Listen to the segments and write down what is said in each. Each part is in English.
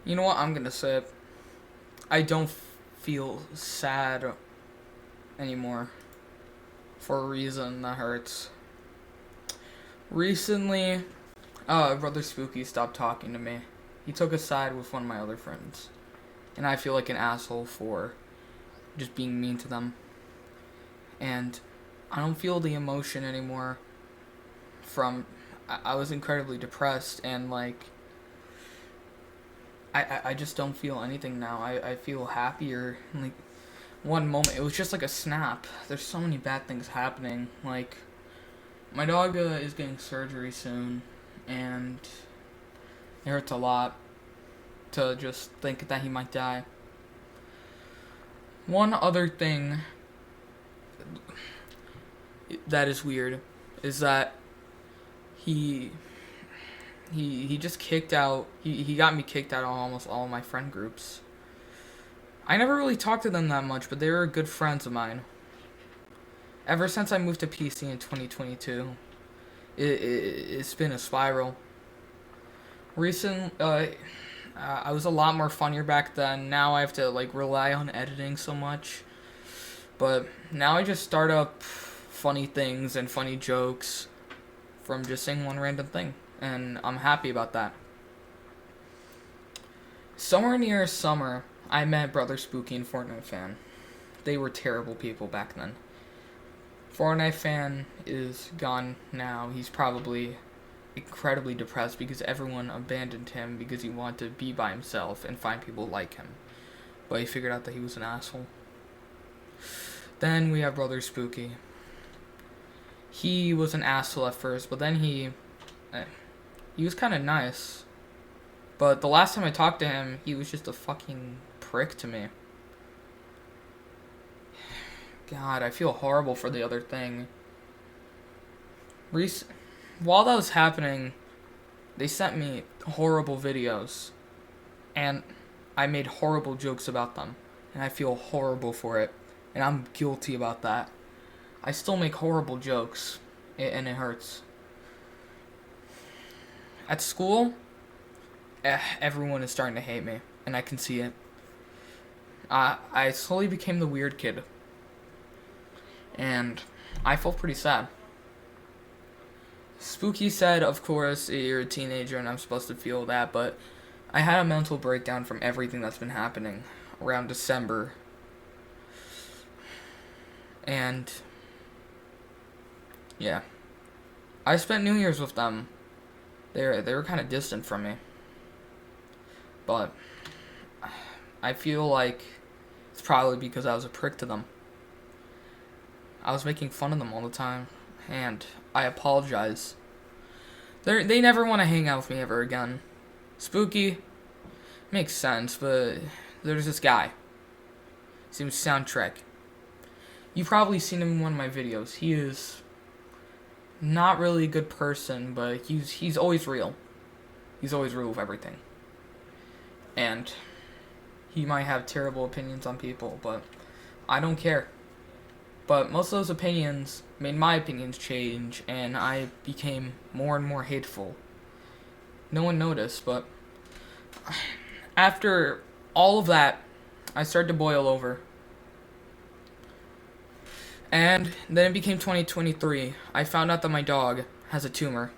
You know what? I'm gonna say it. I don't feel sad anymore for a reason that hurts. Recently, Brother Spooky stopped talking to me. He took a side with one of my other friends. And I feel like an asshole for just being mean to them. And I don't feel the emotion anymore from. I was incredibly depressed and like. I just don't feel anything now. I feel happier. Like, one moment, it was just like a snap. There's so many bad things happening. Like, my dog is getting surgery soon, and it hurts a lot to just think that he might die. One other thing that is weird is that he he just kicked out. He got me kicked out of almost all of my friend groups. I never really talked to them that much, but they were good friends of mine. Ever since I moved to PC in 2022, it's been a spiral. I was a lot more funnier back then. Now I have to like rely on editing so much. But now I just start up funny things and funny jokes from just saying one random thing, and I'm happy about that. Somewhere near summer, I met Brother Spooky and Fortnite Fan. They were terrible people back then. Fortnite Fan is gone now. He's probably incredibly depressed because everyone abandoned him because he wanted to be by himself and find people like him. But he figured out that he was an asshole. Then we have Brother Spooky. He was an asshole at first, but then he was kind of nice. But the last time I talked to him, he was just a fucking prick to me. God, I feel horrible for the other thing. While that was happening, they sent me horrible videos, and I made horrible jokes about them, and I feel horrible for it, and I'm guilty about that. I still make horrible jokes, and it hurts. At school, everyone is starting to hate me, and I can see it. I slowly became the weird kid, and I felt pretty sad. Spooky said, of course, you're a teenager and I'm supposed to feel that, but I had a mental breakdown from everything that's been happening around December. And, yeah. I spent New Year's with them. They were kind of distant from me. But I feel like it's probably because I was a prick to them. I was making fun of them all the time, and I apologize. They never want to hang out with me ever again. Spooky makes sense, but there's this guy. His name's Soundtrack. You've probably seen him in one of my videos. He is not really a good person, but he's always real. He's always real with everything. And he might have terrible opinions on people, but I don't care. But most of those opinions made my opinions change, and I became more and more hateful. No one noticed, but after all of that, I started to boil over. And then it became 2023. I found out that my dog has a tumor.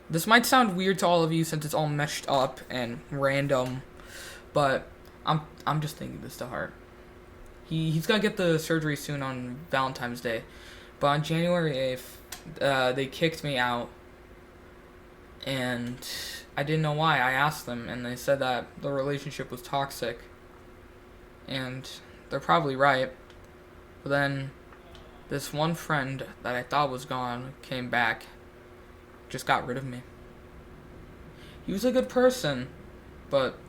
This might sound weird to all of you since it's all meshed up and random, but I'm just thinking this to heart. He's gonna get the surgery soon on Valentine's Day, but on January 8th, they kicked me out, and I didn't know why. I asked them, and they said that the relationship was toxic, and they're probably right. But then this one friend that I thought was gone came back, just got rid of me. He was a good person, but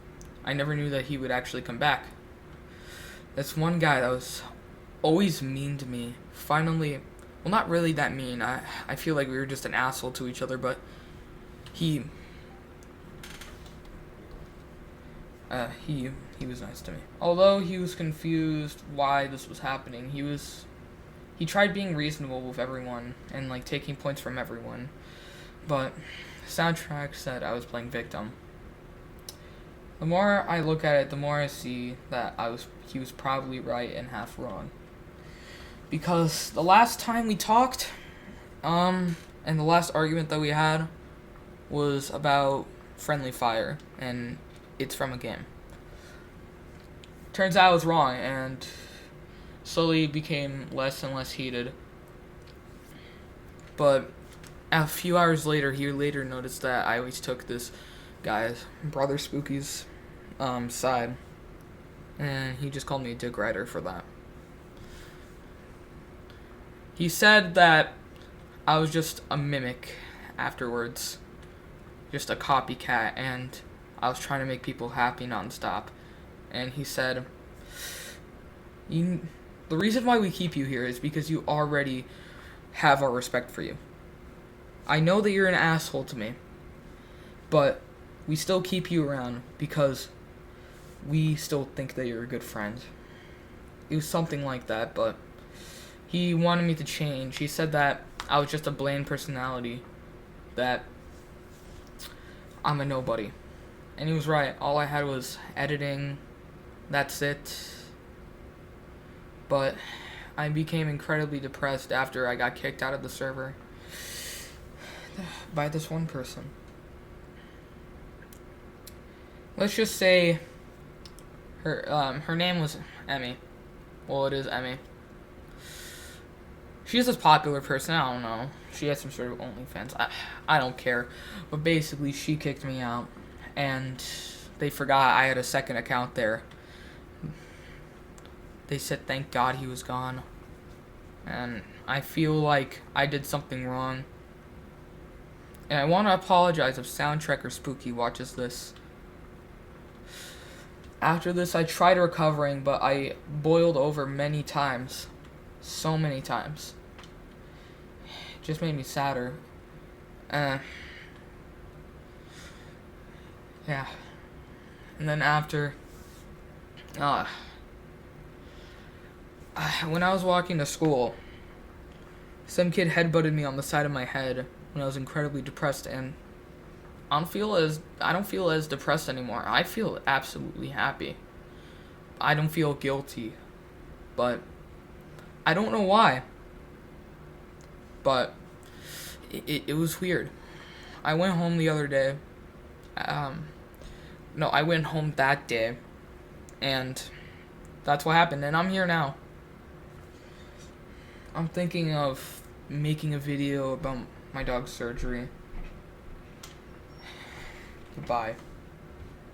I never knew that he would actually come back. This one guy that was always mean to me, finally, well, not really that mean. I feel like we were just an asshole to each other, but he was nice to me. Although he was confused why this was happening, he tried being reasonable with everyone and like taking points from everyone. But Soundtrack said I was playing victim. The more I look at it, the more I see that he was probably right and half wrong. Because the last time we talked, and the last argument that we had was about friendly fire, and it's from a game. Turns out I was wrong, and slowly became less and less heated. But a few hours later, he later noticed that I always took this guy's, Brother Spooky's, side. And he just called me a dick rider for that. He said that I was just a mimic afterwards. Just a copycat, and I was trying to make people happy nonstop. And he said, the reason why we keep you here is because you already have our respect for you. I know that you're an asshole to me, but we still keep you around because we still think that you're a good friend. It was something like that, but he wanted me to change. He said that I was just a bland personality, that I'm a nobody. And he was right. All I had was editing. That's it. But I became incredibly depressed after I got kicked out of the server by this one person. Let's just say her name was Emmy. Well, it is Emmy. She's this popular person. I don't know. She has some sort of OnlyFans. I don't care. But basically, she kicked me out, and they forgot I had a second account there. They said thank God he was gone. And I feel like I did something wrong. And I want to apologize if Soundtrack or Spooky watches this. After this, I tried recovering, but I boiled over many times. So many times. It just made me sadder. Yeah. And then after, when I was walking to school, some kid headbutted me on the side of my head when I was incredibly depressed, and I don't feel as depressed anymore. I feel absolutely happy. I don't feel guilty, but I don't know why. But it was weird. I went home the other day. I went home that day, and that's what happened, and I'm here now. I'm thinking of making a video about my dog's surgery. Goodbye.